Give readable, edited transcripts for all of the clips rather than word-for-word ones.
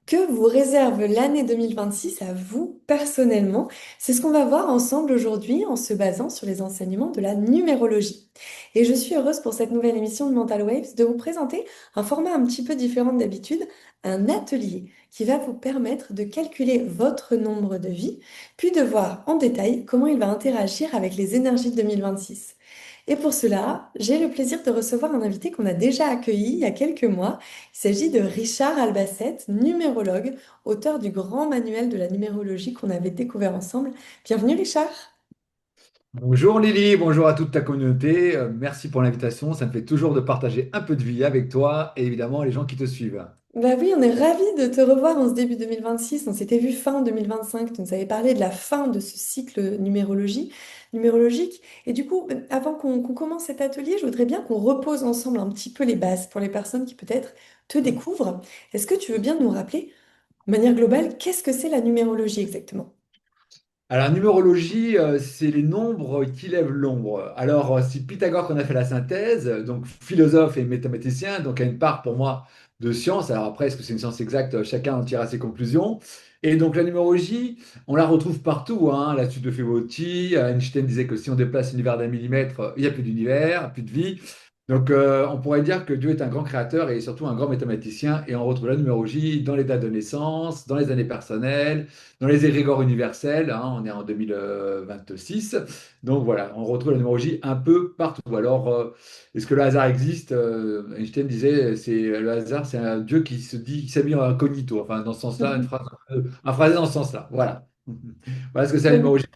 Que vous réserve l'année 2026 à vous personnellement? C'est ce qu'on va voir ensemble aujourd'hui en se basant sur les enseignements de la numérologie. Et je suis heureuse pour cette nouvelle émission de Mental Waves de vous présenter un format un petit peu différent d'habitude, un atelier qui va vous permettre de calculer votre nombre de vies, puis de voir en détail comment il va interagir avec les énergies de 2026. Et pour cela, j'ai le plaisir de recevoir un invité qu'on a déjà accueilli il y a quelques mois. Il s'agit de Richard Albacete, numérologue, auteur du grand manuel de la numérologie qu'on avait découvert ensemble. Bienvenue Richard. Bonjour Lily, bonjour à toute ta communauté. Merci pour l'invitation. Ça me fait toujours de partager un peu de vie avec toi et évidemment les gens qui te suivent. Bah oui, on est ravis de te revoir en ce début 2026. On s'était vu fin 2025. Tu nous avais parlé de la fin de ce cycle numérologique. Et du coup, avant qu'on commence cet atelier, je voudrais bien qu'on repose ensemble un petit peu les bases pour les personnes qui peut-être te découvrent. Est-ce que tu veux bien nous rappeler, de manière globale, qu'est-ce que c'est la numérologie exactement? Alors, la numérologie, c'est les nombres qui lèvent l'ombre. Alors, c'est Pythagore qu'on a fait la synthèse, donc philosophe et mathématicien, donc il y a une part pour moi de science. Alors après, est-ce que c'est une science exacte? Chacun en tirera ses conclusions. Et donc la numérologie, on la retrouve partout, hein, la suite de Fibonacci. Einstein disait que si on déplace l'univers d'un millimètre, il n'y a plus d'univers, plus de vie. Donc on pourrait dire que Dieu est un grand créateur et surtout un grand mathématicien. Et on retrouve la numérologie dans les dates de naissance, dans les années personnelles, dans les égrégores universels, hein, on est en 2026. Donc voilà, on retrouve la numérologie un peu partout. Alors, est-ce que le hasard existe? Einstein disait, c'est le hasard, c'est un Dieu qui se dit, qui s'habille en incognito. Enfin, dans ce sens-là, un phrasé dans ce sens-là. Voilà. Voilà ce que c'est la numérologie.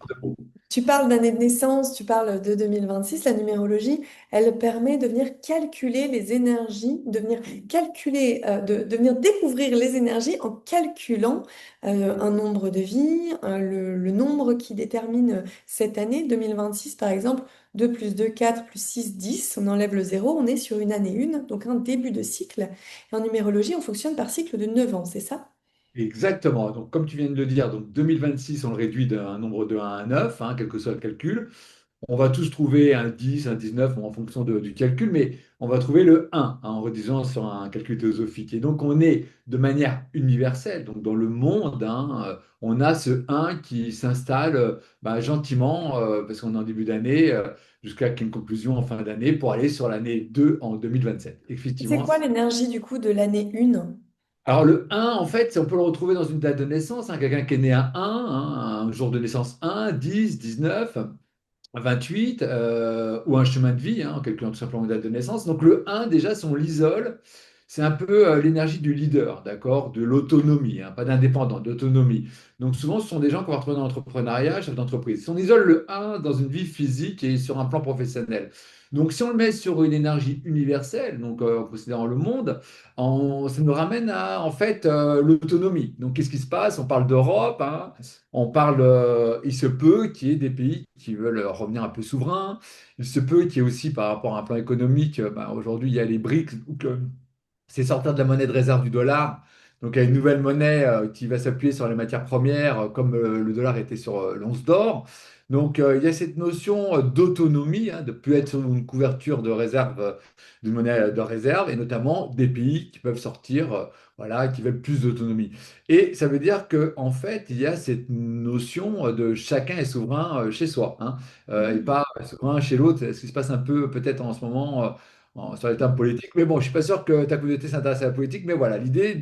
Tu parles d'année de naissance, tu parles de 2026. La numérologie, elle permet de venir calculer les énergies, de venir calculer, de venir découvrir les énergies en calculant un nombre de vies, le nombre qui détermine cette année 2026, par exemple. 2 plus 2, 4 plus 6, 10. On enlève le zéro, on est sur une année 1, donc un début de cycle. Et en numérologie, on fonctionne par cycle de 9 ans, c'est ça? Exactement. Donc, comme tu viens de le dire, donc 2026, on le réduit d'un nombre de 1 à 9, hein, quel que soit le calcul. On va tous trouver un 10, un 19 en fonction du calcul, mais on va trouver le 1 hein, en réduisant sur un calcul théosophique. Et donc, on est de manière universelle, donc dans le monde, hein, on a ce 1 qui s'installe gentiment, parce qu'on est en début d'année, jusqu'à qu'il y ait une conclusion en fin d'année pour aller sur l'année 2 en 2027. C'est Effectivement. quoi l'énergie du coup de l'année 1? Alors, le 1, en fait, on peut le retrouver dans une date de naissance, hein, quelqu'un qui est né à 1, hein, un jour de naissance 1, 10, 19. 28 ou un chemin de vie, hein, en calculant tout simplement une date de naissance. Donc le 1, déjà, si on l'isole, c'est un peu l'énergie du leader, d'accord, de l'autonomie, hein, pas d'indépendant, d'autonomie. Donc souvent, ce sont des gens qu'on va retrouver dans l'entrepreneuriat, chef d'entreprise. Si on isole le 1 dans une vie physique et sur un plan professionnel, donc si on le met sur une énergie universelle, donc en considérant le monde, ça nous ramène à en fait l'autonomie. Donc qu'est-ce qui se passe? On parle d'Europe, hein, on parle, il se peut qu'il y ait des pays qui veulent revenir un peu souverains. Il se peut qu'il y ait aussi, par rapport à un plan économique, aujourd'hui, il y a les BRICS, où c'est sortir de la monnaie de réserve du dollar. Donc, il y a une nouvelle monnaie qui va s'appuyer sur les matières premières, comme le dollar était sur l'once d'or. Donc, il y a cette notion d'autonomie, hein, de plus être sur une couverture de réserve, d'une monnaie de réserve, et notamment des pays qui peuvent sortir, voilà, qui veulent plus d'autonomie. Et ça veut dire que en fait, il y a cette notion de chacun est souverain chez soi, hein, et pas souverain chez l'autre. C'est ce qui se passe un peu peut-être en ce moment sur les termes politiques. Mais bon, je suis pas sûr que ta communauté s'intéresse à la politique. Mais voilà, l'idée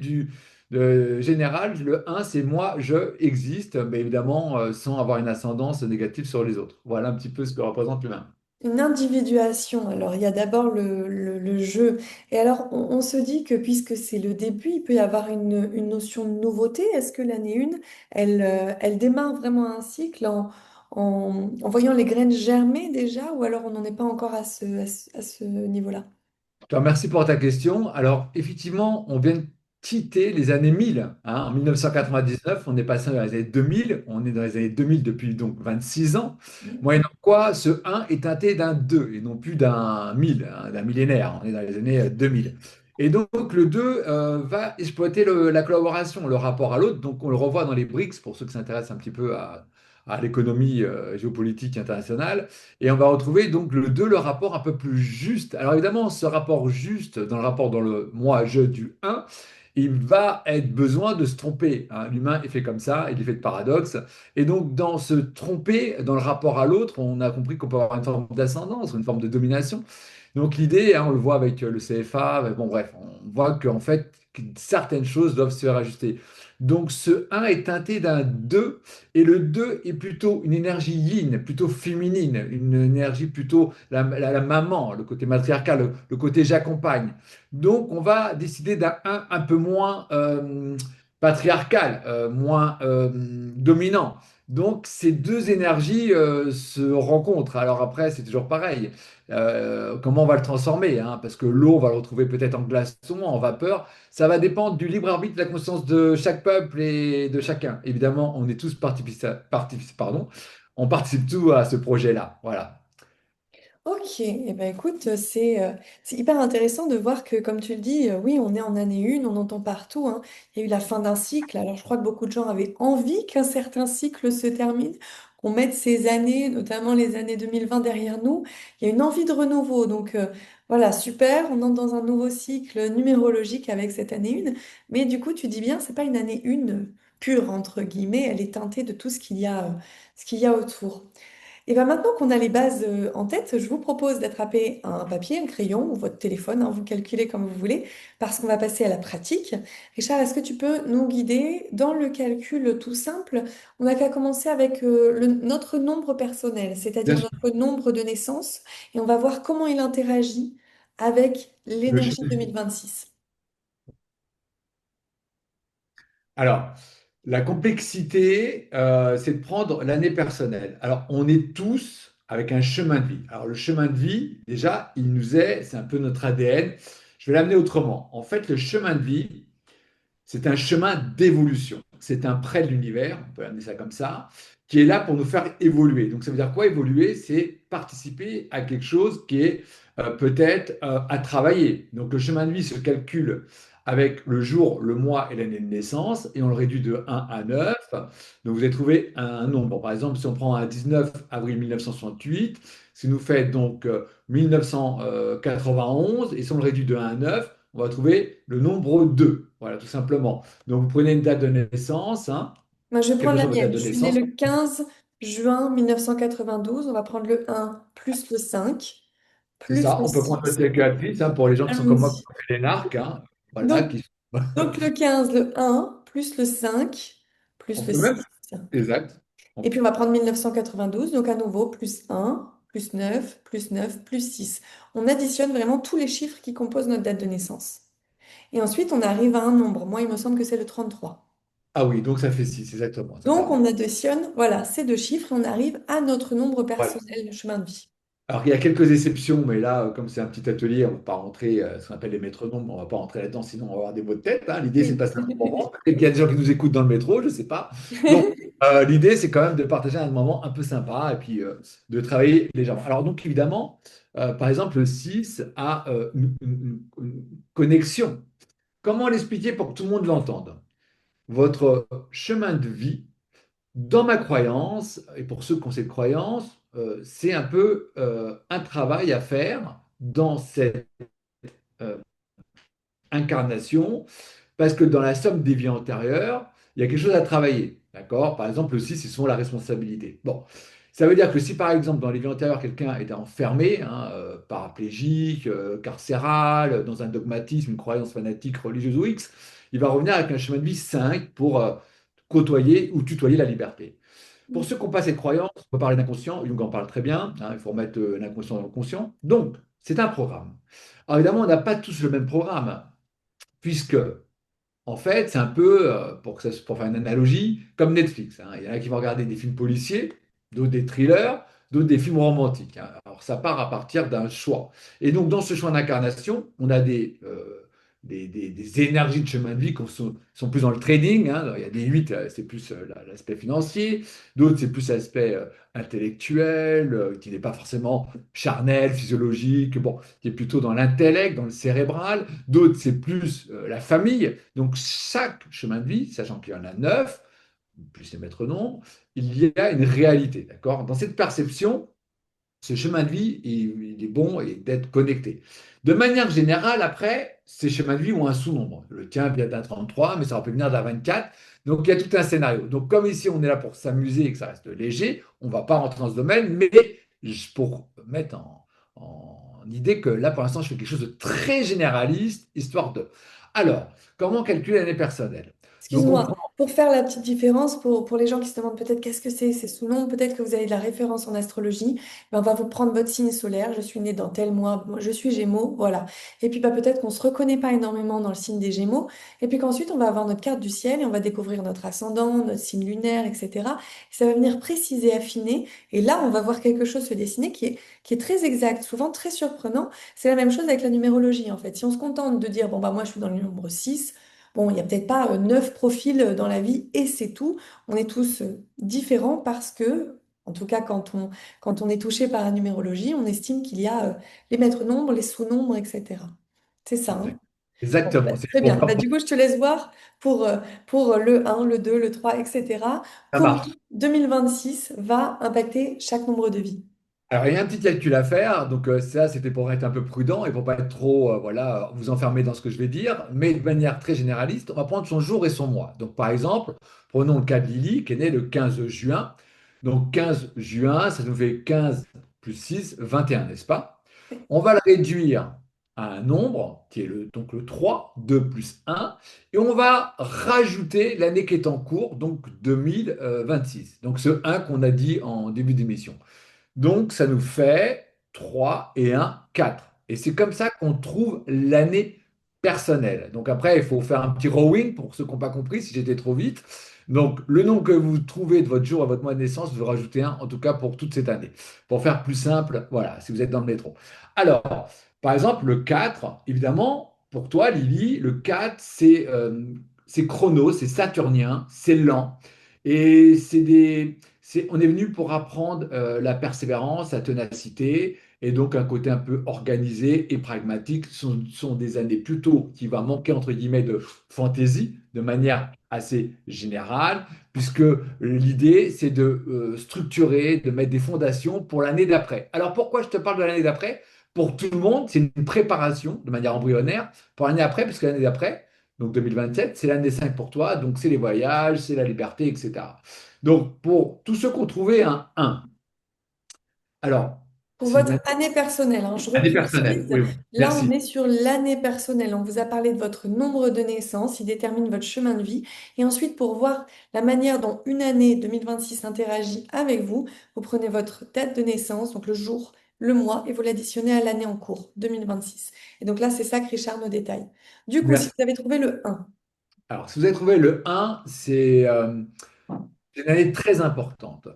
générale, le un, c'est moi, je existe, mais évidemment sans avoir une ascendance négative sur les autres. Voilà un petit peu ce que représente l'humain. Une individuation. Alors, il y a d'abord le jeu. Et alors, on se dit que puisque c'est le début, il peut y avoir une notion de nouveauté. Est-ce que l'année 1, elle démarre vraiment un cycle en voyant les graines germer déjà, ou alors on n'en est pas encore à ce niveau-là? Je te remercie pour ta question. Alors, effectivement, on vient de quitter les années 1000, hein. En 1999, on est passé dans les années 2000. On est dans les années 2000 depuis donc 26 ans. Moyennant quoi, ce 1 est teinté d'un 2 et non plus d'un 1000, hein, d'un millénaire. On est dans les années 2000. Et donc, le 2 va exploiter la collaboration, le rapport à l'autre. Donc, on le revoit dans les BRICS, pour ceux qui s'intéressent un petit peu à l'économie géopolitique internationale. Et on va retrouver donc le 2, le rapport un peu plus juste. Alors évidemment, ce rapport juste, dans le rapport dans le moi-je du un, il va être besoin de se tromper, hein. L'humain est fait comme ça, il est fait de paradoxes. Et donc, dans se tromper, dans le rapport à l'autre, on a compris qu'on peut avoir une forme d'ascendance, une forme de domination. Donc, l'idée, hein, on le voit avec le CFA, bon, bref, on voit qu'en fait, que certaines choses doivent se faire ajuster. Donc, ce un est teinté d'un 2, et le 2 est plutôt une énergie yin, plutôt féminine, une énergie plutôt la maman, le côté matriarcal, le côté j'accompagne. Donc, on va décider d'un un peu moins patriarcal, moins dominant. Donc, ces deux énergies se rencontrent. Alors après, c'est toujours pareil. Comment on va le transformer, hein, parce que l'eau, on va le retrouver peut-être en glaçon, en vapeur. Ça va dépendre du libre arbitre, de la conscience de chaque peuple et de chacun. Évidemment, on est tous pardon, on participe tous à ce projet-là. Voilà. Ok, eh ben écoute, c'est hyper intéressant de voir que, comme tu le dis, oui, on est en année 1, on entend partout, hein, il y a eu la fin d'un cycle. Alors, je crois que beaucoup de gens avaient envie qu'un certain cycle se termine, qu'on mette ces années, notamment les années 2020 derrière nous. Il y a une envie de renouveau. Donc, voilà, super, on entre dans un nouveau cycle numérologique avec cette année 1. Mais du coup, tu dis bien, c'est pas une année 1 pure, entre guillemets, elle est teintée de tout ce qu'il y a autour. Et bien maintenant qu'on a les bases en tête, je vous propose d'attraper un papier, un crayon ou votre téléphone, hein, vous calculez comme vous voulez, parce qu'on va passer à la pratique. Richard, est-ce que tu peux nous guider dans le calcul tout simple? On n'a qu'à commencer avec notre nombre personnel, Bien c'est-à-dire sûr. notre nombre de naissance, et on va voir comment il interagit avec Le l'énergie chemin. 2026. Alors, la complexité, c'est de prendre l'année personnelle. Alors, on est tous avec un chemin de vie. Alors, le chemin de vie, déjà, c'est un peu notre ADN. Je vais l'amener autrement. En fait, le chemin de vie, c'est un chemin d'évolution. C'est un prêt de l'univers, on peut amener ça comme ça, qui est là pour nous faire évoluer. Donc ça veut dire quoi évoluer? C'est participer à quelque chose qui est peut-être à travailler. Donc le chemin de vie se calcule avec le jour, le mois et l'année de naissance, et on le réduit de 1 à 9. Donc vous allez trouver un nombre. Par exemple, si on prend un 19 avril 1968, ce qui nous fait donc 1991, et si on le réduit de 1 à 9, on va trouver le nombre 2. Voilà, tout simplement. Donc, vous prenez une date de naissance, hein, Moi, je vais quelle prendre que la soit votre date mienne. de Je suis née naissance. le 15 juin 1992. On va prendre le 1 plus le 5 C'est plus ça. le On peut prendre votre 6. calculatrice, hein, pour les gens qui sont comme moi, qui Allons-y. ont fait les narcs, hein, voilà, Donc, qui... donc le 15, le 1, plus le 5, On plus le peut même... 6. Exact. Et On- puis on va prendre 1992, donc à nouveau, plus 1, plus 9, plus 9, plus 6. On additionne vraiment tous les chiffres qui composent notre date de naissance. Et ensuite, on arrive à un nombre. Moi, il me semble que c'est le 33. Ah oui, donc ça fait 6, exactement. Ça Donc, on permet. additionne, voilà, ces deux chiffres et on arrive à notre nombre Voilà. personnel de chemin de vie. Alors, il y a quelques exceptions, mais là, comme c'est un petit atelier, on ne va pas rentrer ce qu'on appelle les maîtres nombres, on ne va pas rentrer là-dedans, sinon on va avoir des mots de tête, hein. L'idée, c'est de Oui. passer un bon moment. Peut-être qu'il y a des gens qui nous écoutent dans le métro, je ne sais pas. Donc, l'idée, c'est quand même de partager un moment un peu sympa et puis de travailler légèrement. Alors, donc, évidemment, par exemple, le 6 a une connexion. Comment l'expliquer pour que tout le monde l'entende? Votre chemin de vie, dans ma croyance, et pour ceux qui ont cette croyance, c'est un peu un travail à faire dans cette euh, incarnation, parce que dans la somme des vies antérieures, il y a quelque chose à travailler. D'accord? Par exemple, le 6, c'est souvent la responsabilité. Bon, ça veut dire que si par exemple dans les vies antérieures, quelqu'un était enfermé, hein, paraplégique, carcéral, dans un dogmatisme, une croyance fanatique, religieuse ou X, il va revenir avec un chemin de vie 5 pour côtoyer ou tutoyer la liberté. Pour ceux qui n'ont pas cette croyance, on peut parler d'inconscient, Jung en parle très bien, hein, il faut remettre l'inconscient dans le conscient. Donc, c'est un programme. Alors évidemment, on n'a pas tous le même programme, puisque en fait, c'est un peu, pour faire une analogie, comme Netflix, hein. Il y en a qui vont regarder des films policiers, d'autres des thrillers, d'autres des films romantiques, hein. Alors, ça part à partir d'un choix. Et donc, dans ce choix d'incarnation, on a des énergies de chemin de vie qui sont plus dans le trading, hein. Alors, il y a des 8, c'est plus l'aspect financier. D'autres, c'est plus l'aspect intellectuel, qui n'est pas forcément charnel, physiologique, bon, qui est plutôt dans l'intellect, dans le cérébral. D'autres, c'est plus la famille. Donc, chaque chemin de vie, sachant qu'il y en a 9, plus les maîtres nombres, il y a une réalité. D'accord? Dans cette perception, ce chemin de vie, il est bon et d'être connecté. De manière générale, après, ces schémas de vie ont un sous-nombre. Le tien vient d'un 33, mais ça aurait pu venir d'un 24. Donc, il y a tout un scénario. Donc, comme ici, on est là pour s'amuser et que ça reste léger, on ne va pas rentrer dans ce domaine, mais pour mettre en idée que là, pour l'instant, je fais quelque chose de très généraliste, histoire de. Alors, comment calculer l'année personnelle? Donc, on Excuse-moi, prend. pour faire la petite différence, pour les gens qui se demandent peut-être qu'est-ce que c'est ces sous-noms, peut-être que vous avez de la référence en astrologie, ben on va vous prendre votre signe solaire, je suis née dans tel mois, moi, je suis Gémeaux, voilà. Et puis bah, peut-être qu'on ne se reconnaît pas énormément dans le signe des Gémeaux, et puis qu'ensuite on va avoir notre carte du ciel et on va découvrir notre ascendant, notre signe lunaire, etc. Ça va venir préciser, affiner, et là on va voir quelque chose se dessiner qui est très exact, souvent très surprenant. C'est la même chose avec la numérologie en fait. Si on se contente de dire, bon bah moi je suis dans le nombre 6. Bon, il n'y a peut-être pas 9 profils dans la vie et c'est tout. On est tous différents parce que, en tout cas, quand on est touché par la numérologie, on estime qu'il y a les maîtres nombres, les sous-nombres, etc. C'est ça, hein. Bon, bah, Exactement. C'est très pour bien. faire Bah, du coup, je te laisse voir pour le 1, le 2, le 3, etc. ça Comment marche. 2026 va impacter chaque nombre de vie. Alors, il y a un petit calcul à faire. Donc, ça, c'était pour être un peu prudent et pour pas être trop, voilà, vous enfermer dans ce que je vais dire. Mais de manière très généraliste, on va prendre son jour et son mois. Donc, par exemple, prenons le cas de Lily, qui est née le 15 juin. Donc, 15 juin, ça nous fait 15 plus 6, 21, n'est-ce pas? On va le réduire à un nombre, qui est donc le 3, 2 plus 1. Et on va rajouter l'année qui est en cours, donc 2026. Donc, ce un qu'on a dit en début d'émission. Donc, ça nous fait 3 et 1, 4. Et c'est comme ça qu'on trouve l'année personnelle. Donc après, il faut faire un petit rowing pour ceux qui n'ont pas compris si j'étais trop vite. Donc, le nom que vous trouvez de votre jour et votre mois de naissance, vous rajoutez un, en tout cas pour toute cette année. Pour faire plus simple, voilà, si vous êtes dans le métro. Alors, par exemple, le 4, évidemment, pour toi, Lily, le 4, c'est chrono, c'est saturnien, c'est lent. Et on est venu pour apprendre la persévérance, la ténacité, et donc un côté un peu organisé et pragmatique. Ce sont des années plutôt qui va manquer, entre guillemets, de fantaisie, de manière assez générale, puisque l'idée, c'est de structurer, de mettre des fondations pour l'année d'après. Alors pourquoi je te parle de l'année d'après? Pour tout le monde, c'est une préparation de manière embryonnaire pour l'année après, puisque l'année d'après, donc 2027, c'est l'année 5 pour toi, donc c'est les voyages, c'est la liberté, etc. Donc pour tous ceux qui ont trouvé un 1, alors Pour c'est une votre année personnelle, hein, je année personnelle, reprécise, oui, oui, là on merci. est sur l'année personnelle. On vous a parlé de votre nombre de naissance, il détermine votre chemin de vie. Et ensuite, pour voir la manière dont une année 2026 interagit avec vous, vous prenez votre date de naissance, donc le jour, le mois, et vous l'additionnez à l'année en cours, 2026. Et donc là, c'est ça que Richard nous détaille. Du coup, si Merci. vous avez trouvé le 1, Alors, si vous avez trouvé le 1, c'est une année très importante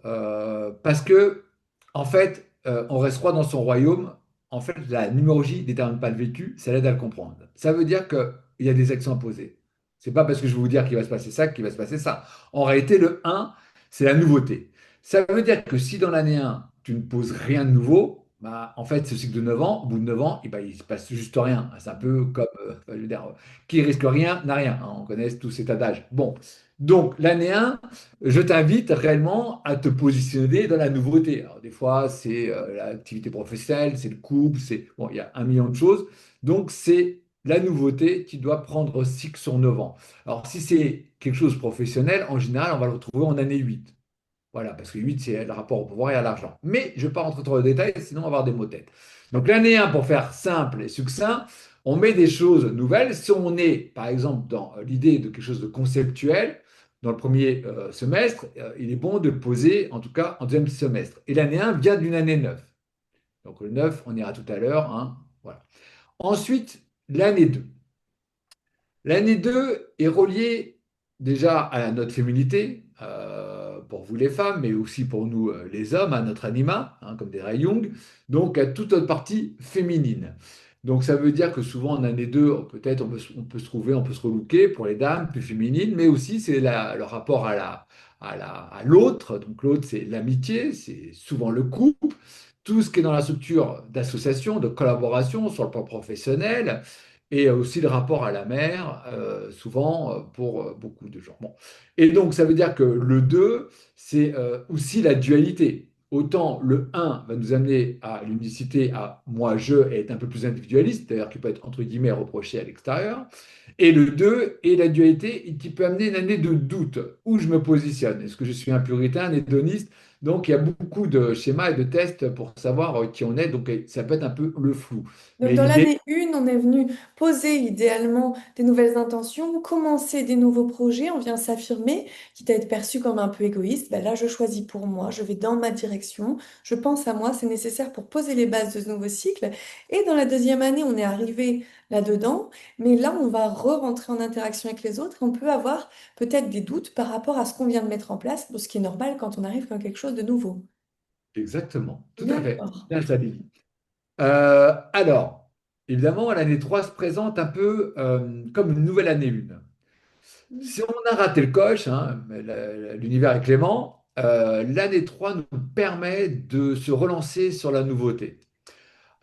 parce que, en fait, on reste roi dans son royaume. En fait, la numérologie ne détermine pas le vécu, ça l'aide à le comprendre. Ça veut dire qu'il y a des actions à poser. C'est pas parce que je vais vous dire qu'il va se passer ça qu'il va se passer ça. En réalité, le 1, c'est la nouveauté. Ça veut dire que si dans l'année 1, tu ne poses rien de nouveau, bah, en fait, ce cycle de 9 ans, au bout de 9 ans, il ne se passe juste rien. C'est un peu comme, je veux dire, qui risque rien n'a rien, hein. On connaît tous cet adage. Bon, donc l'année 1, je t'invite réellement à te positionner dans la nouveauté. Alors, des fois, c'est l'activité professionnelle, c'est le couple, c'est bon, il y a un million de choses. Donc, c'est la nouveauté qui doit prendre aussi que sur 9 ans. Alors, si c'est quelque chose de professionnel, en général, on va le retrouver en année 8. Voilà, parce que 8, c'est le rapport au pouvoir et à l'argent. Mais je ne vais pas rentrer trop dans le détail, sinon on va avoir des mots de tête. Donc l'année 1, pour faire simple et succinct, on met des choses nouvelles. Si on est, par exemple, dans l'idée de quelque chose de conceptuel, dans le premier semestre, il est bon de le poser, en tout cas, en deuxième semestre. Et l'année 1 vient d'une année 9. Donc le 9, on ira tout à l'heure, hein, voilà. Ensuite, l'année 2. L'année 2 est reliée déjà à notre féminité, pour vous les femmes, mais aussi pour nous les hommes, à notre anima, hein, comme des Jung, donc à toute notre partie féminine. Donc ça veut dire que souvent en année 2, peut-être on peut se trouver, on peut se relooker pour les dames plus féminines, mais aussi c'est le rapport à l'autre. Donc l'autre, c'est l'amitié, c'est souvent le couple, tout ce qui est dans la structure d'association, de collaboration sur le plan professionnel, et aussi le rapport à la mer, souvent pour beaucoup de gens. Bon. Et donc, ça veut dire que le 2, c'est aussi la dualité. autant le un va nous amener à l'unicité, à moi, je, et être un peu plus individualiste, c'est-à-dire qui peut être entre guillemets reproché à l'extérieur. Et le 2 est la dualité qui peut amener une année de doute, où je me positionne. Est-ce que je suis un puritain, un hédoniste? Donc il y a beaucoup de schémas et de tests pour savoir qui on est, donc ça peut être un peu le flou. Donc, Mais dans l'idée, l'année 1, on est venu poser idéalement des nouvelles intentions, commencer des nouveaux projets, on vient s'affirmer, quitte à être perçu comme un peu égoïste. Ben là, je choisis pour moi, je vais dans ma direction, je pense à moi, c'est nécessaire pour poser les bases de ce nouveau cycle. Et dans la deuxième année, on est arrivé là-dedans, mais là, on va re-rentrer en interaction avec les autres. On peut avoir peut-être des doutes par rapport à ce qu'on vient de mettre en place, ce qui est normal quand on arrive dans quelque chose de nouveau. exactement, tout à fait. D'accord. Bien ça dit. Alors, évidemment, l'année 3 se présente un peu comme une nouvelle année 1. Si on a raté le coche, hein, mais l'univers est clément, l'année 3 nous permet de se relancer sur la nouveauté.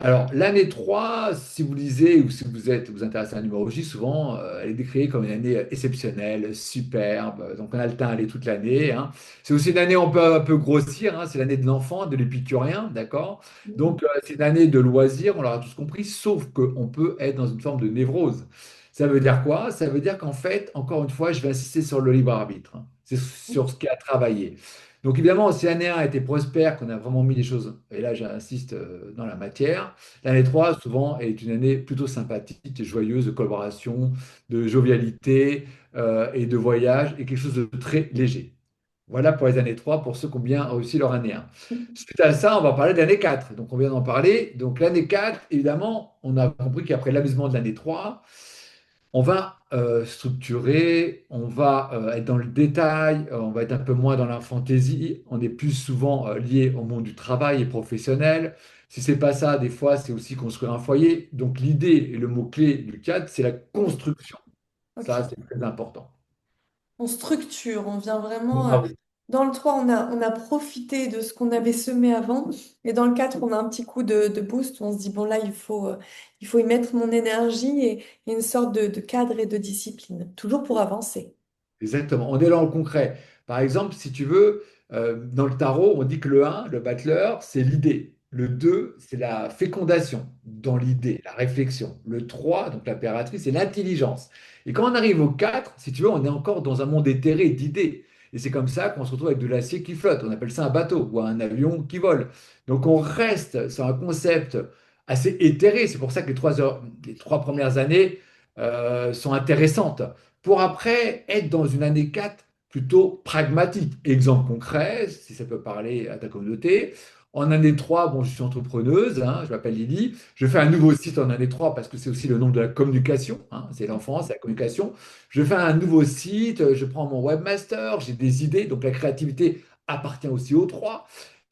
Alors, l'année 3, si vous lisez ou si vous intéressez à la numérologie, souvent, elle est décrite comme une année exceptionnelle, superbe. Donc, on a le temps d'aller toute l'année, hein. C'est aussi une année où on peut un peu grossir, hein. C'est l'année de l'enfant, de l'épicurien, d'accord? Donc, c'est une année de loisirs, on l'aura tous compris, sauf qu'on peut être dans une forme de névrose. Ça veut dire quoi? Ça veut dire qu'en fait, encore une fois, je vais insister sur le libre arbitre, hein. C'est sur ce qui a travaillé. Donc évidemment, si l'année 1 a été prospère, qu'on a vraiment mis les choses, et là j'insiste dans la matière, l'année 3 souvent est une année plutôt sympathique et joyeuse de collaboration, de jovialité et de voyage, et quelque chose de très léger. Voilà pour les années 3 pour ceux qui ont bien réussi leur année 1. Suite à ça, on va parler de l'année 4. Donc on vient d'en parler. Donc l'année 4, évidemment, on a compris qu'après l'amusement de l'année 3, on va structurer, on va être dans le détail, on va être un peu moins dans la fantaisie, on est plus souvent lié au monde du travail et professionnel. Si c'est pas ça, des fois, c'est aussi construire un foyer. Donc l'idée et le mot-clé du cadre, c'est la Oui. construction. Ça, Ok. c'est très important. On structure, on vient vraiment. Bravo. Dans le 3, on a profité de ce qu'on avait semé avant. Et dans le 4, on a un petit coup de boost où on se dit, bon, là, il faut y mettre mon énergie et une sorte de cadre et de discipline, toujours pour avancer. Exactement. On est dans le concret. Par exemple, si tu veux, dans le tarot, on dit que le un, le battleur, c'est l'idée. Le 2, c'est la fécondation dans l'idée, la réflexion. Le 3, donc l'impératrice, c'est l'intelligence. Et quand on arrive au 4, si tu veux, on est encore dans un monde éthéré d'idées. Et c'est comme ça qu'on se retrouve avec de l'acier qui flotte. On appelle ça un bateau ou un avion qui vole. Donc on reste sur un concept assez éthéré. C'est pour ça que les 3 premières années sont intéressantes pour après être dans une année 4 plutôt pragmatique. Exemple concret, si ça peut parler à ta communauté. En année 3, bon, je suis entrepreneuse, hein, je m'appelle Lily. Je fais un nouveau site en année 3 parce que c'est aussi le nom de la communication, hein, c'est l'enfance, c'est la communication. Je fais un nouveau site, je prends mon webmaster, j'ai des idées, donc la créativité appartient aussi aux 3.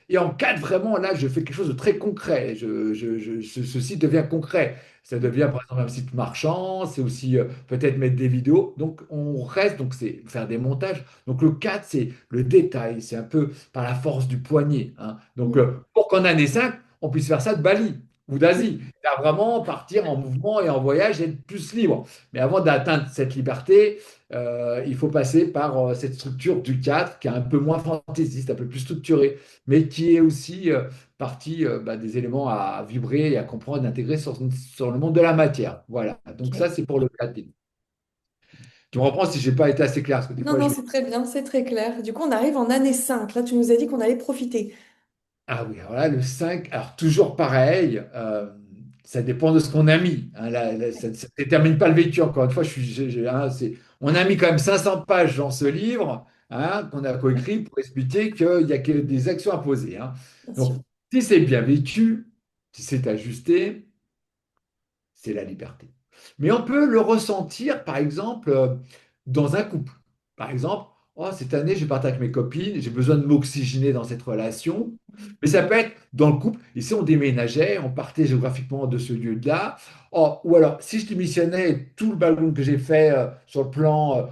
Et en 4, vraiment, là, je fais quelque chose de très concret. Ce site devient concret. Ça devient, par exemple, un site marchand. C'est aussi peut-être mettre des vidéos. Donc, on reste, donc c'est faire des montages. Donc, le 4, c'est le détail. C'est un peu par la force du poignet, hein. Donc, pour qu'en année 5, on puisse faire ça de Bali ou d'Asie. Faire vraiment partir en mouvement et en voyage et être plus libre. Mais avant d'atteindre cette liberté, il faut passer par cette structure du 4 qui est un peu moins fantaisiste, un peu plus structurée, mais qui est aussi partie des éléments à vibrer et à comprendre, d'intégrer sur le monde de la matière. Voilà. Donc ça, Ok. c'est pour le 4. Tu me reprends si je n'ai pas été assez clair, parce que des Non, fois, non, je vais... c'est très bien, c'est très clair. Du coup, on arrive en année 5. Là, tu nous as dit qu'on allait profiter. Ah oui, alors là, le 5, alors toujours pareil, ça dépend de ce qu'on a mis, hein. Ça ne détermine pas le vécu, encore une fois, on a mis quand même 500 pages dans ce livre, hein, qu'on a coécrit pour expliquer qu'il n'y a que des actions à poser, hein. Bien sûr. Donc, si c'est bien vécu, si c'est ajusté, c'est la liberté. Mais on peut le ressentir, par exemple, dans un couple. Par exemple, oh, cette année, je partais avec mes copines, j'ai besoin de m'oxygéner dans cette relation. Mais ça peut être dans le couple. Et si on déménageait, on partait géographiquement de ce lieu-là. Oh, ou alors, si je démissionnais tout le ballon que j'ai fait sur le plan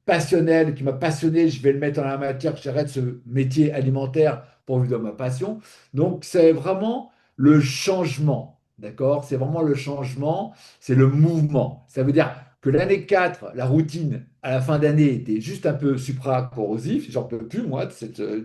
passionnel, qui m'a passionné, je vais le mettre en la matière, que j'arrête ce métier alimentaire pour vivre de ma passion. Donc, c'est vraiment le changement. D'accord? C'est vraiment le changement, c'est le mouvement. Ça veut dire que l'année 4, la routine, à la fin d'année, tu es juste un peu supra-corrosif, j'en peux plus, moi,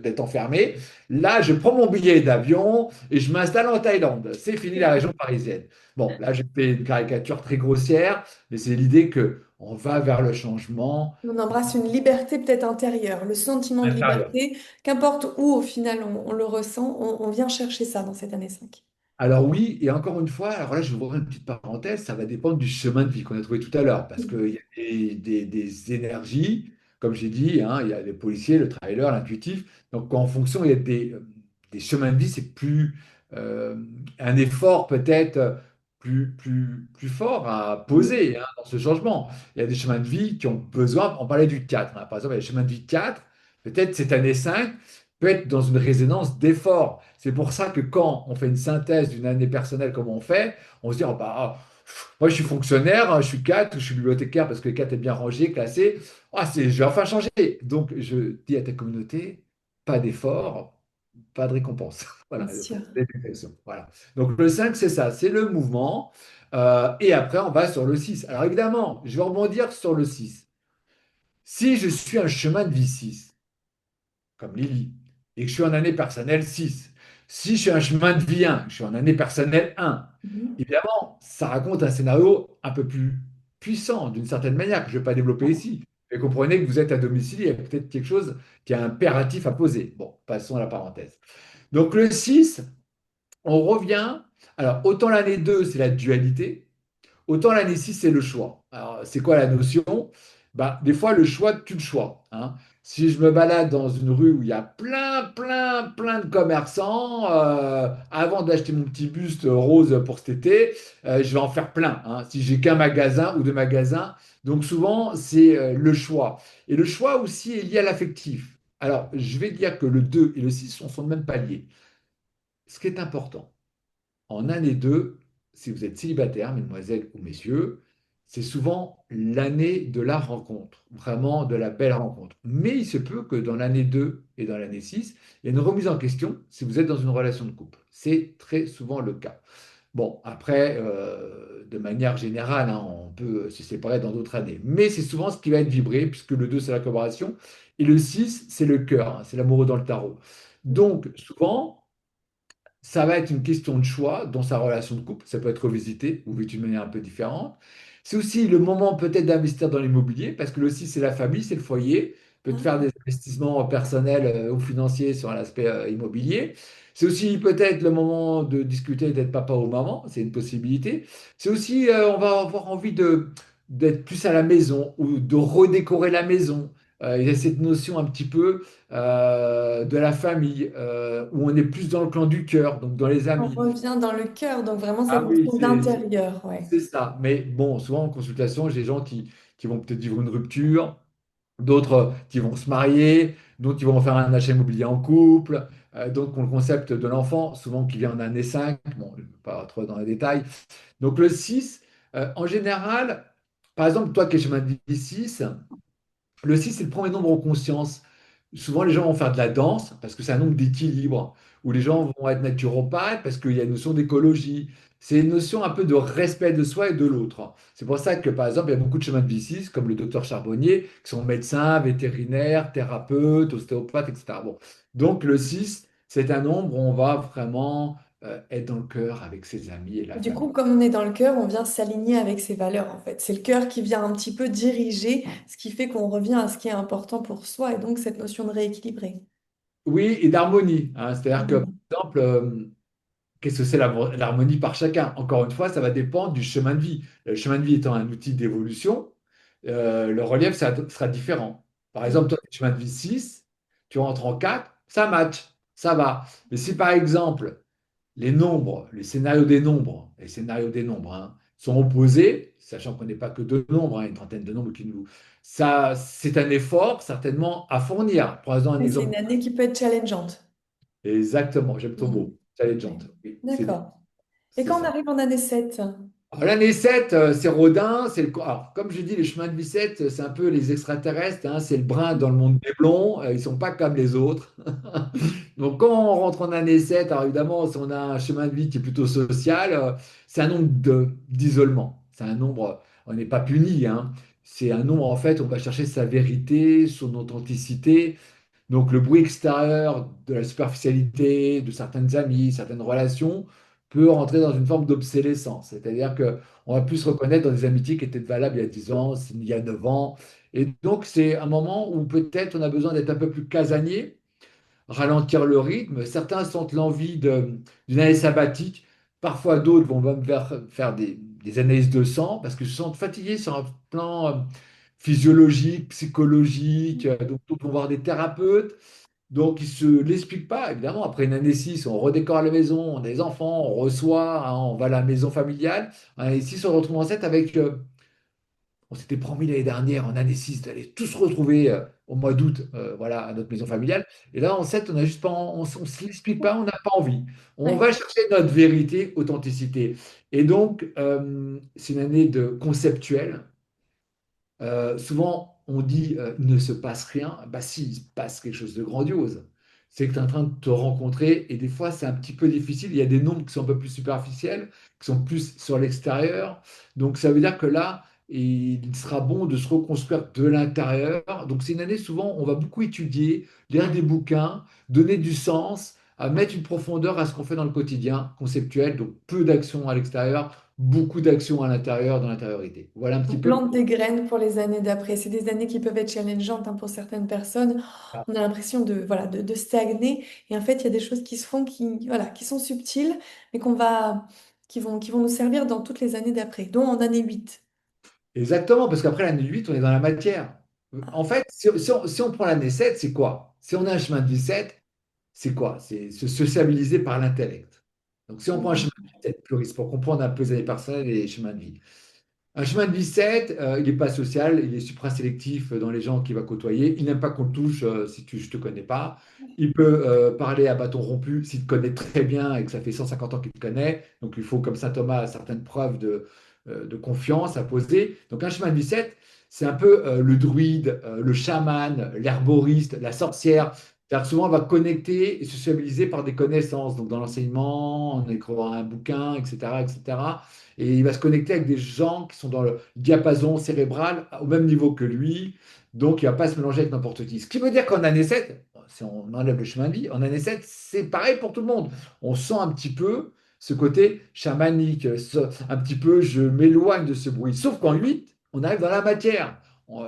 d'être enfermé. Là, je prends mon billet d'avion et je m'installe en Thaïlande. C'est fini la région parisienne. Bon, là, j'ai fait une caricature très grossière, mais c'est l'idée que on va vers le changement On embrasse une liberté peut-être intérieure, le sentiment de intérieur. liberté, qu'importe où au final on le ressent, on vient chercher ça dans cette année 5. Alors oui, et encore une fois, alors là je vais ouvrir une petite parenthèse, ça va dépendre du chemin de vie qu'on a trouvé tout à l'heure, parce qu'il y a des énergies, comme j'ai dit, hein, il y a les policiers, le trailer, l'intuitif, donc en fonction, il y a des chemins de vie, c'est plus un effort peut-être plus fort à poser hein, dans ce changement. Il y a des chemins de vie qui ont besoin, on parlait du 4, hein, par exemple, il y a le chemin de vie 4, peut-être cette année 5 peut être dans une résonance d'effort. C'est pour ça que quand on fait une synthèse d'une année personnelle comme on fait, on se dit, oh bah, moi je suis fonctionnaire, hein, je suis 4 ou je suis bibliothécaire parce que le 4 est bien rangé, classé. Ah, je vais enfin changer. Donc je dis à ta communauté, pas d'effort, pas de récompense. Bien Voilà, sûr. l'éducation. Voilà. Donc le 5 c'est ça, c'est le mouvement. Et après, on va sur le 6. Alors évidemment, je vais rebondir sur le 6. Si je suis un chemin de vie 6, comme Lily, et que je suis en année personnelle 6. Si je suis un chemin de vie 1, je suis en année personnelle 1, Mhm. évidemment, ça raconte un scénario un peu plus puissant, d'une certaine manière, que je ne vais pas développer ici. Mais comprenez que vous êtes à domicile, il y a peut-être quelque chose qui est impératif à poser. Bon, passons à la parenthèse. Donc le 6, on revient. Alors, autant l'année 2, c'est la dualité, autant l'année 6, c'est le choix. Alors, c'est quoi la notion? Bah, des fois, le choix tue le choix. Hein. Si je me balade dans une rue où il y a plein de commerçants, avant d'acheter mon petit buste rose pour cet été, je vais en faire plein. Hein. Si j'ai qu'un magasin ou deux magasins. Donc souvent, c'est le choix. Et le choix aussi est lié à l'affectif. Alors, je vais dire que le 2 et le 6 sont même pas liés. Ce qui est important, en année 2, si vous êtes célibataire, mesdemoiselles ou messieurs, c'est souvent l'année de la rencontre, vraiment de la belle rencontre. Mais il se peut que dans l'année 2 et dans l'année 6, il y ait une remise en question si vous êtes dans une relation de couple. C'est très souvent le cas. Bon, après, de manière générale, hein, on peut se séparer dans d'autres années. Mais c'est souvent ce qui va être vibré, puisque le 2, c'est la collaboration, et le 6, c'est le cœur, hein, c'est l'amoureux dans le tarot. Donc, souvent, ça va être une question de choix dans sa relation de couple. Ça peut être revisité ou vécu de manière un peu différente. C'est aussi le moment peut-être d'investir dans l'immobilier, parce que le 6, c'est la famille, c'est le foyer. Peut faire des investissements personnels ou financiers sur l'aspect immobilier. C'est aussi peut-être le moment de discuter d'être papa ou maman, c'est une possibilité. C'est aussi, on va avoir envie d'être plus à la maison ou de redécorer la maison. Il y a cette notion un petit peu de la famille, où on est plus dans le clan du cœur, donc dans les On amis. revient dans le cœur, donc vraiment cette Ah oui, notion d'intérieur, ouais. c'est ça. Mais bon, souvent en consultation, j'ai des gens qui vont peut-être vivre une rupture, d'autres qui vont se marier, d'autres qui vont faire un achat immobilier en couple, d'autres qui ont le concept de l'enfant, souvent qui vient en année 5. Bon, je ne vais pas trop dans les détails. Donc le 6, en général, par exemple, toi qui es chemin de vie 6, le 6, c'est le premier nombre en conscience. Souvent, les gens vont faire de la danse parce que c'est un nombre d'équilibre, ou les gens vont être naturopathes parce qu'il y a une notion d'écologie. C'est une notion un peu de respect de soi et de l'autre. C'est pour ça que, par exemple, il y a beaucoup de chemins de vie 6, comme le docteur Charbonnier, qui sont médecins, vétérinaires, thérapeutes, ostéopathes, etc. Bon. Donc, le 6, c'est un nombre où on va vraiment être dans le cœur avec ses amis et la Du coup, famille. comme on est dans le cœur, on vient s'aligner avec ses valeurs, en fait. C'est le cœur qui vient un petit peu diriger, ce qui fait qu'on revient à ce qui est important pour soi, et donc cette notion de rééquilibrer. Oui, et d'harmonie. Hein. C'est-à-dire que, Mhm. par exemple, qu'est-ce que c'est l'harmonie par chacun? Encore une fois, ça va dépendre du chemin de vie. Le chemin de vie étant un outil d'évolution, le relief sera différent. Par exemple, toi, tu chemin de vie 6, tu rentres en 4, ça match, ça va. Mais si par exemple, les nombres, les scénarios des nombres, les scénarios des nombres hein, sont opposés, sachant qu'on n'est pas que deux nombres, hein, une trentaine de nombres qui nous. Ça, c'est un effort certainement à fournir. Prenons un Et c'est exemple. une année qui peut être challengeante. Exactement, j'aime ton Mhm. mot, challengeant. Ouais. Oui, D'accord. Et c'est quand on ça. arrive en année 7? Alors, l'année 7, c'est Rodin, alors, comme je dis, les chemins de vie 7, c'est un peu les extraterrestres, hein, c'est le brun dans le monde des blonds, ils sont pas comme les autres. Donc, quand on rentre en année 7, alors évidemment, si on a un chemin de vie qui est plutôt social, c'est un nombre d'isolement. C'est un nombre, on n'est pas puni, hein. c'est un nombre, en fait, on va chercher sa vérité, son authenticité. Donc le bruit extérieur de la superficialité, de certaines amies, certaines relations, peut rentrer dans une forme d'obsolescence. C'est-à-dire qu'on va plus se reconnaître dans des amitiés qui étaient valables il y a 10 ans, il y a 9 ans. Et donc c'est un moment où peut-être on a besoin d'être un peu plus casanier, ralentir le rythme. Certains sentent l'envie d'une année sabbatique. Parfois d'autres vont même faire des analyses de sang parce qu'ils se sentent fatigués sur un plan physiologique, psychologique. Donc d'autres vont voir des thérapeutes. Donc, ils ne se l'expliquent pas, évidemment. Après une année 6, on redécore la maison, on a des enfants, on reçoit, hein, on va à la maison familiale. Année 6, on se retrouve en 7 avec. On s'était promis l'année dernière, en année 6, d'aller tous se retrouver au mois d'août, voilà, à notre maison familiale. Et là, en 7, on a juste pas, on ne se l'explique pas, on n'a pas envie. On Ouais. va chercher notre vérité, authenticité. Et donc, c'est une année de conceptuel. Souvent, on dit il ne se passe rien. Bah si, il se passe quelque chose de grandiose. C'est que tu es en train de te rencontrer et des fois, c'est un petit peu difficile. Il y a des nombres qui sont un peu plus superficiels, qui sont plus sur l'extérieur. Donc, ça veut dire que là, il sera bon de se reconstruire de l'intérieur. Donc, c'est une année, souvent, on va beaucoup étudier, lire des bouquins, donner du sens, à mettre une profondeur à ce qu'on fait dans le quotidien conceptuel. Donc, peu d'actions à l'extérieur, beaucoup d'actions à l'intérieur, dans l'intériorité. Voilà un On petit peu. plante des graines pour les années d'après. C'est des années qui peuvent être challengeantes hein, pour certaines personnes. On a l'impression de, voilà, de stagner. Et en fait, il y a des choses qui se font qui, voilà, qui sont subtiles, mais qui vont nous servir dans toutes les années d'après, dont en année 8. Exactement, parce qu'après l'année 8, on est dans la matière. En fait, si on prend l'année 7, c'est quoi? Si on a un chemin de vie 7, c'est quoi? C'est se sociabiliser par l'intellect. Donc, si on prend un chemin de vie 7 pluriste pour comprendre un peu les années personnelles et les chemins de vie. Un chemin de vie 7, il n'est pas social, il est suprasélectif dans les gens qu'il va côtoyer. Il n'aime pas qu'on le touche si je ne te connais pas. Il peut parler à bâton rompu s'il te connaît très bien et que ça fait 150 ans qu'il te connaît. Donc il faut, comme saint Thomas, certaines preuves de confiance à poser. Donc un chemin de vie 7, c'est un peu le druide, le chaman, l'herboriste, la sorcière. C'est-à-dire que souvent, on va connecter et se sociabiliser par des connaissances, donc dans l'enseignement, en écrivant un bouquin, etc., etc. Et il va se connecter avec des gens qui sont dans le diapason cérébral au même niveau que lui. Donc, il ne va pas se mélanger avec n'importe qui. Ce qui veut dire qu'en année 7, si on enlève le chemin de vie, en année 7, c'est pareil pour tout le monde. On sent un petit peu ce côté chamanique, un petit peu je m'éloigne de ce bruit. Sauf qu'en 8, on arrive dans la matière.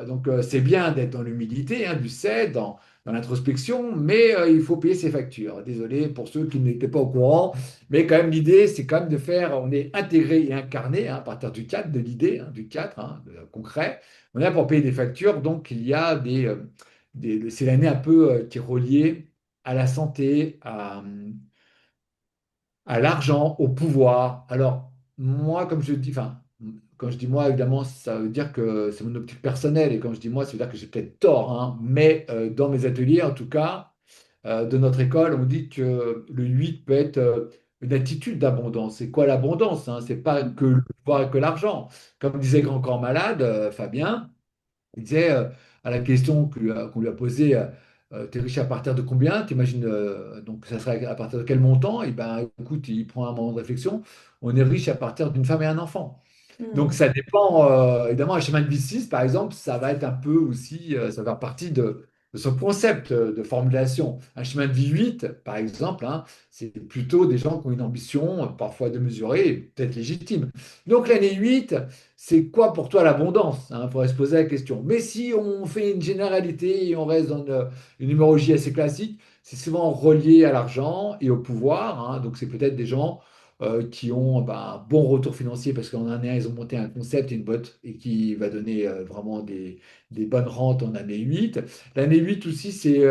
Donc, c'est bien d'être dans l'humilité, hein, du 7, dans l'introspection, mais il faut payer ses factures. Désolé pour ceux qui n'étaient pas au courant. Mais quand même, l'idée, c'est quand même de faire, on est intégré et incarné hein, à partir du 4, de l'idée, hein, du 4, hein, concret. On est là pour payer des factures, donc il y a c'est l'année un peu qui est reliée à la santé, à l'argent, au pouvoir. Alors, moi, comme je dis, enfin, quand je dis moi, évidemment, ça veut dire que c'est mon optique personnelle, et quand je dis moi, ça veut dire que j'ai peut-être tort, hein, mais dans mes ateliers, en tout cas, de notre école, on dit que le 8 peut être une attitude d'abondance. C'est quoi l'abondance, hein? C'est pas que le pouvoir et que l'argent. Comme disait Grand Corps Malade, Fabien, il disait à la question qu'on lui a posée, t'es riche à partir de combien? T'imagines, donc ça serait à partir de quel montant? Et ben écoute, il prend un moment de réflexion. On est riche à partir d'une femme et un enfant. Donc Hmm. ça dépend, évidemment, un schéma de vie 6, par exemple, ça va être un peu aussi, ça va faire partie de son concept de formulation. Un schéma de vie 8, par exemple, hein, c'est plutôt des gens qui ont une ambition, parfois démesurée, et peut-être légitime. Donc l'année 8, c'est quoi pour toi l'abondance? Il faudrait se poser la question. Mais si on fait une généralité et on reste dans une numérologie assez classique, c'est souvent relié à l'argent et au pouvoir, hein. Donc c'est peut-être des gens qui ont bah, un bon retour financier parce qu'en année 1, ils ont monté un concept, une boîte, et qui va donner vraiment des bonnes rentes en année 8. L'année 8 aussi, c'est,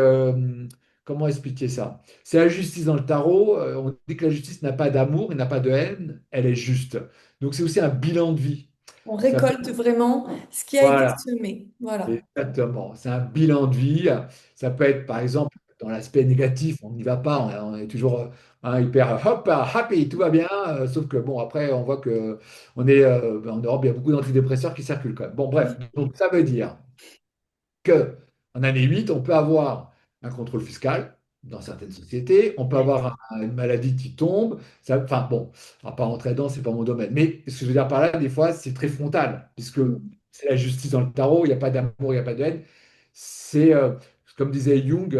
comment expliquer ça? C'est la justice dans le tarot. On dit que la justice n'a pas d'amour, elle n'a pas de haine, elle est juste. Donc c'est aussi un bilan de vie. On Ça peut- récolte vraiment ce qui a été voilà. semé. Voilà. Exactement. C'est un bilan de vie. Ça peut être, par exemple, dans l'aspect négatif, on n'y va pas, on est toujours hein, hyper hop, happy, tout va bien. Sauf que, bon, après, on voit que on est, en Europe, il y a beaucoup d'antidépresseurs qui circulent quand même. Bon, bref, donc ça veut dire que en année 8, on peut avoir un contrôle fiscal dans certaines sociétés, on peut avoir une maladie qui tombe. Enfin, bon, on va pas rentrer dedans, c'est pas mon domaine. Mais ce que je veux dire par là, des fois, c'est très frontal, puisque Hmm. c'est la justice dans le tarot, il n'y a pas d'amour, il n'y a pas de haine. C'est, comme disait Jung,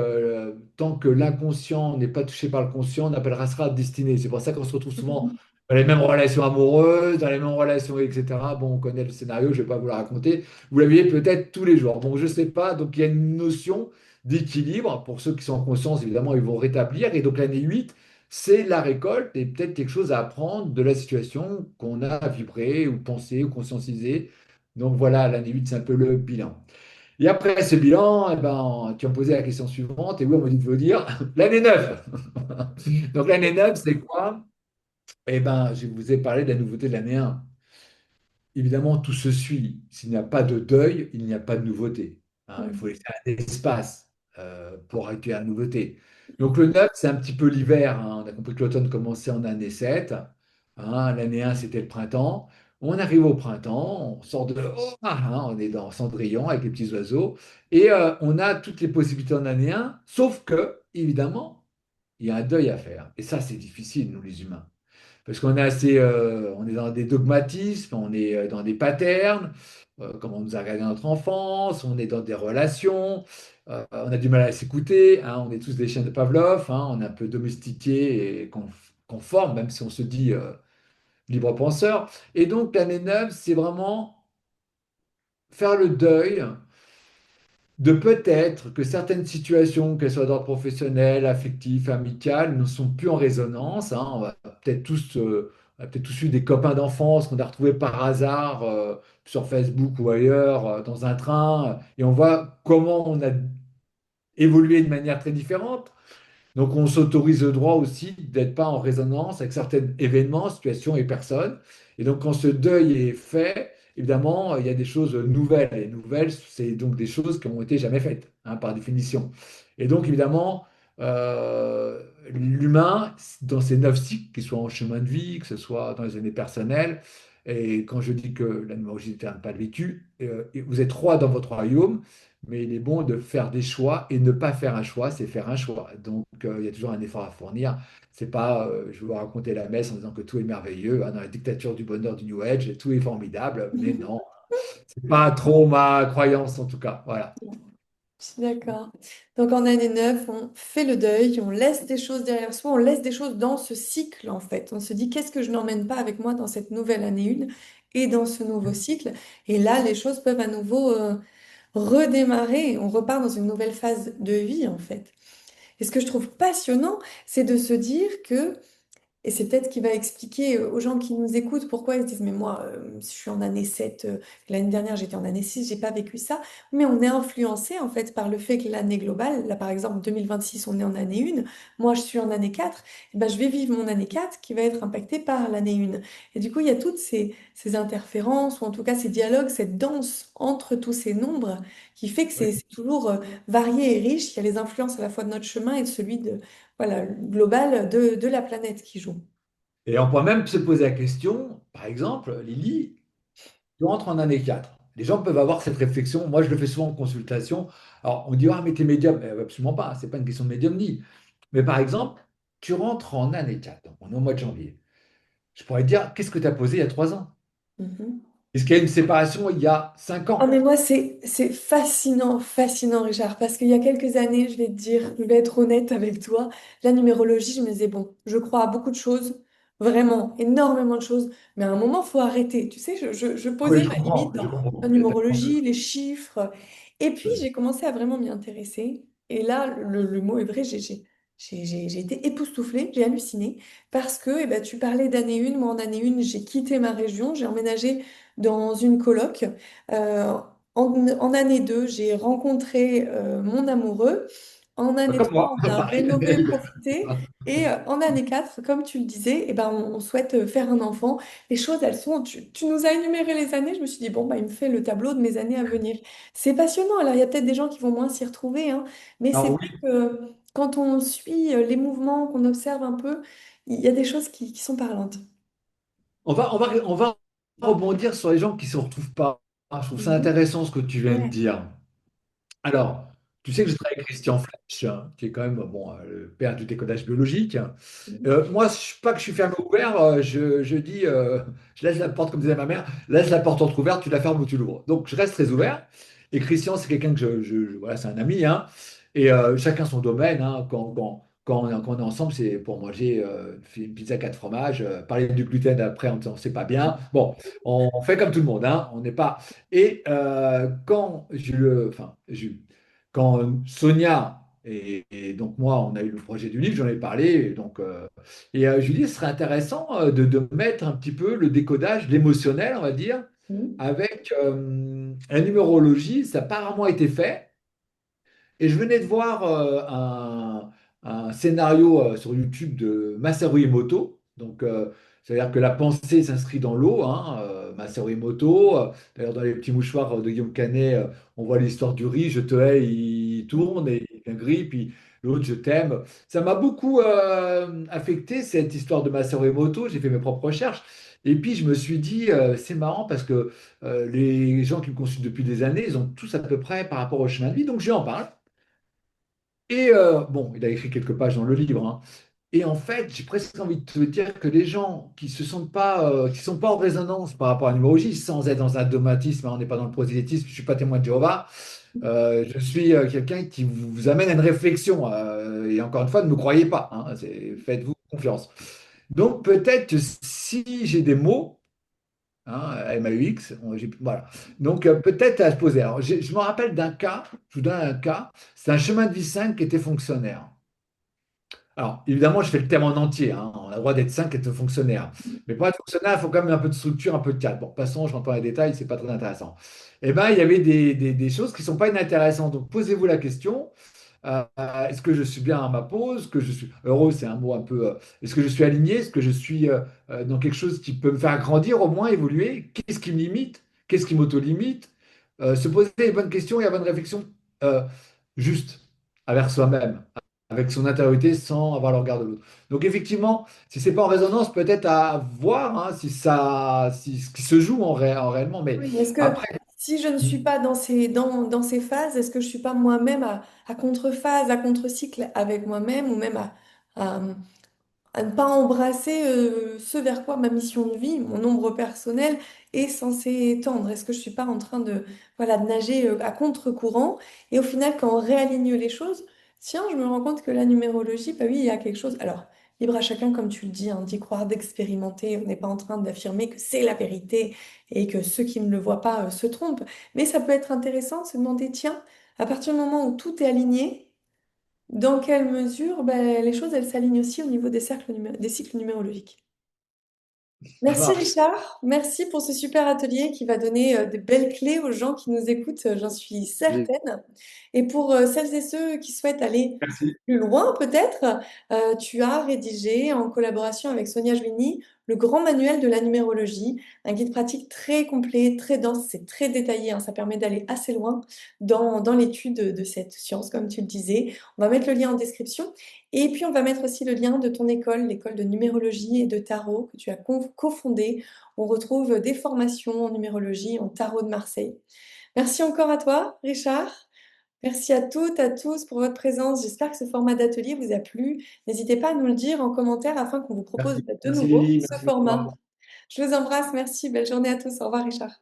tant que l'inconscient n'est pas touché par le conscient, on appellera ça destinée. C'est pour ça qu'on se retrouve souvent Mhm. dans les mêmes relations amoureuses, dans les mêmes relations, etc. Bon, on connaît le scénario, je ne vais pas vous le raconter. Vous l'avez peut-être tous les jours. Bon, je ne sais pas. Donc, il y a une notion d'équilibre. Pour ceux qui sont en conscience, évidemment, ils vont rétablir. Et donc, l'année 8, c'est la récolte et peut-être quelque chose à apprendre de la situation qu'on a vibré ou pensé ou conscientisé. Donc voilà, l'année 8, c'est un peu le bilan. Et après ce bilan, eh ben, tu as posé la question suivante, et oui, on m'a dit de vous dire l'année 9. Donc l'année 9, c'est quoi? Eh ben, je vous ai parlé de la nouveauté de l'année 1. Évidemment, tout se suit. S'il n'y a pas de deuil, il n'y a pas de nouveauté. Hein. Il faut Mhm. laisser un espace pour accueillir la nouveauté. Donc le 9, c'est un petit peu l'hiver. Hein. On a compris que l'automne commençait en année 7. Hein. L'année 1, c'était le printemps. On arrive au printemps, on sort de... Oh, hein, on est dans Cendrillon avec les petits oiseaux. Et on a toutes les possibilités en année 1, sauf que, évidemment, il y a un deuil à faire. Et ça, c'est difficile, nous les humains. Parce qu'on est assez, on est dans des dogmatismes, on est dans des patterns, comme on nous a regardé notre enfance, on est dans des relations, on a du mal à s'écouter, hein, on est tous des chiens de Pavlov, hein, on est un peu domestiqués et conformes, même si on se dit libre penseur. Et donc l'année neuve, c'est vraiment faire le deuil de peut-être que certaines situations, qu'elles soient d'ordre professionnel, affectif, amical, ne sont plus en résonance. Hein. On a peut-être tous eu des copains d'enfance qu'on a retrouvés par hasard sur Facebook ou ailleurs dans un train, et on voit comment on a évolué de manière très différente. Donc, on s'autorise le droit aussi d'être pas en résonance avec certains événements, situations et personnes. Et donc, quand ce deuil est fait, évidemment, il y a des choses nouvelles. Et nouvelles, c'est donc des choses qui ont été jamais faites, hein, par définition. Et donc, évidemment, l'humain, dans ces 9 cycles, qu'ils soient en chemin de vie, que ce soit dans les années personnelles, et quand je dis que la numérologie n'éterne pas le vécu, vous êtes roi dans votre royaume, mais il est bon de faire des choix et ne pas faire un choix, c'est faire un choix. Donc, il y a toujours un effort à fournir. C'est pas, je vais vous raconter la messe en disant que tout est merveilleux, hein, dans la dictature du bonheur du New Age, tout est formidable, mais non, c'est pas trop ma croyance en tout cas. Voilà. Je suis d'accord. Donc en année 9, on fait le deuil, on laisse des choses derrière soi, on laisse des choses dans ce cycle en fait. On se dit qu'est-ce que je n'emmène pas avec moi dans cette nouvelle année 1 et dans ce nouveau cycle. Et là, les choses peuvent à nouveau redémarrer. On repart dans une nouvelle phase de vie en fait. Et ce que je trouve passionnant, c'est de se dire que et c'est peut-être qui va expliquer aux gens qui nous écoutent pourquoi ils se disent, mais moi, je suis en année 7 l'année dernière j'étais en année 6 j'ai pas vécu ça. Mais on est influencé en fait par le fait que l'année globale, là par exemple 2026 on est en année 1, moi je suis en année 4 et ben, je vais vivre mon année 4 qui va être impactée par l'année 1. Et du coup, il y a toutes ces interférences, ou en tout cas ces dialogues, cette danse entre tous ces nombres qui fait que c'est toujours varié et riche. Il y a les influences à la fois de notre chemin et de celui de voilà, global de la planète qui joue. Et on peut même se poser la question, par exemple, Lily, tu rentres en année 4. Les gens peuvent avoir cette réflexion. Moi, je le fais souvent en consultation. Alors, on dit, ah, mais t'es médium. Absolument pas. C'est pas une question de médiumnie. Mais par exemple, tu rentres en année 4. Donc on est au mois de janvier. Je pourrais te dire, qu'est-ce que tu as posé il y a 3 ans? Mhm. Est-ce qu'il y a une séparation il y a 5 ans? Ah mais moi c'est fascinant, fascinant Richard, parce qu'il y a quelques années, je vais te dire, je vais être honnête avec toi, la numérologie, je me disais, bon, je crois à beaucoup de choses, vraiment, énormément de choses, mais à un moment, faut arrêter. Tu sais, je Ah oui, posais ma limite je dans comprends la complètement. numérologie, les chiffres, et puis j'ai commencé à vraiment m'y intéresser, et là, le mot est vrai, j'ai été époustouflée, j'ai halluciné, parce que eh ben, tu parlais d'année 1, moi en année 1, j'ai quitté ma région, j'ai emménagé dans une coloc. Euh, en année 2, j'ai rencontré mon amoureux. En année Comme 3, moi, on a pareil. rénové, profité. Et en année 4, comme tu le disais, eh ben, on souhaite faire un enfant. Les choses, elles sont... Tu nous as énuméré les années. Je me suis dit, bon, bah, il me fait le tableau de mes années à venir. C'est passionnant. Alors, il y a peut-être des gens qui vont moins s'y retrouver, hein, mais c'est Alors vrai oui, que quand on suit les mouvements, qu'on observe un peu, il y a des choses qui sont parlantes. on va rebondir sur les gens qui ne se retrouvent pas. Je trouve ça Mhm. intéressant ce que tu viens de Ouais. dire. Alors, Tu sais que je travaille avec Christian Fletch, hein, qui est quand même bon, le père du décodage biologique. Mhm. Moi, pas que je suis fermé ou ouvert, je dis, je laisse la porte, comme disait ma mère, laisse la porte entrouverte, tu la fermes ou tu l'ouvres. Donc, je reste très ouvert. Et Christian, c'est quelqu'un que voilà, c'est un ami, hein. Et chacun son domaine, hein. Quand on est ensemble, c'est pour manger une pizza 4 fromages, parler du gluten après, on ne sait pas bien. Bon, on fait comme tout le monde, hein. On n'est pas. Et quand Sonia et donc moi, on a eu le projet du livre, j'en ai parlé, je lui dis, ce serait intéressant de mettre un petit peu le décodage, l'émotionnel, on va dire, Mhm. avec la numérologie. Ça a apparemment été fait. Et je venais de voir un scénario sur YouTube de Masaru Emoto. C'est-à-dire que la pensée s'inscrit dans l'eau, hein, Masaru Emoto. D'ailleurs, dans les petits mouchoirs de Guillaume Canet, on voit l'histoire du riz, je te hais, il tourne et il fait un gris, puis l'autre, je t'aime. Ça m'a beaucoup affecté, cette histoire de Masaru Emoto. J'ai fait mes propres recherches. Et puis, je me suis dit, c'est marrant parce que les gens qui me consultent depuis des années, ils ont tous à peu près par rapport au chemin de vie. Donc, je lui en parle. Et bon, il a écrit quelques pages dans le livre, hein. Et en fait, j'ai presque envie de te dire que les gens qui se sentent pas, qui sont pas en résonance par rapport à la numérologie, sans être dans un dogmatisme, hein, on n'est pas dans le prosélytisme, je suis pas témoin de Jéhovah, je suis quelqu'un qui vous amène à une réflexion. Et encore une fois, ne me croyez pas, hein, faites-vous confiance. Donc peut-être que si j'ai des mots, hein, MAUX, voilà. Donc peut-être à se poser. Alors, je me rappelle d'un cas, je vous donne un cas, c'est un chemin de vie 5 qui était fonctionnaire. Alors, évidemment, je fais le terme en entier, hein. On a le droit d'être 5 et d'être fonctionnaire. Mais pour être fonctionnaire, il faut quand même un peu de structure, un peu de cadre. Bon, passons, je rentre dans les détails, c'est pas très intéressant. Eh bien, il y avait des choses qui ne sont pas inintéressantes. Donc, posez-vous la question, est-ce que je suis bien à ma pause? Est-ce que je suis heureux? C'est un mot un peu. Est-ce que je suis aligné? Est-ce que je suis dans quelque chose qui peut me faire grandir, au moins évoluer? Qu'est-ce qui me limite? Qu'est-ce qui m'auto-limite? Se poser les bonnes questions et avoir une réflexion euh, juste envers soi-même, avec son intériorité, sans avoir le regard de l'autre. Donc effectivement, si c'est pas en résonance, peut-être à voir, hein, si ce qui se joue en réellement. Mais Oui, est-ce que après, si je ne suis pas dans ces phases, est-ce que je ne suis pas moi-même à contre-phase, à contre-cycle avec moi-même ou même à, à ne pas embrasser ce vers quoi ma mission de vie, mon ombre personnelle est censée tendre? Est-ce que je ne suis pas en train de, voilà, de nager à contre-courant? Et au final, quand on réaligne les choses, tiens, je me rends compte que la numérologie, bah oui, il y a quelque chose. Alors, libre à chacun, comme tu le dis, hein, d'y croire, d'expérimenter. On n'est pas en train d'affirmer que c'est la vérité et que ceux qui ne le voient pas se trompent. Mais ça peut être intéressant de se demander, tiens, à partir du moment où tout est aligné, dans quelle mesure ben, les choses elles s'alignent aussi au niveau des cycles numérologiques. ça Merci marche. Richard, merci pour ce super atelier qui va donner de belles clés aux gens qui nous écoutent, j'en suis certaine. Et pour celles et ceux qui souhaitent aller Merci. plus loin, peut-être, tu as rédigé en collaboration avec Sonia Juini le Grand Manuel de la numérologie, un guide pratique très complet, très dense, c'est très détaillé, hein, ça permet d'aller assez loin dans l'étude de cette science, comme tu le disais. On va mettre le lien en description et puis on va mettre aussi le lien de ton école, l'école de numérologie et de tarot que tu as cofondée. On retrouve des formations en numérologie, en tarot de Marseille. Merci encore à toi, Richard. Merci à toutes, à tous pour votre présence. J'espère que ce format d'atelier vous a plu. N'hésitez pas à nous le dire en commentaire afin qu'on vous propose Merci. de nouveau Merci. ce Merci format. beaucoup. Je vous embrasse. Merci. Belle journée à tous. Au revoir, Richard.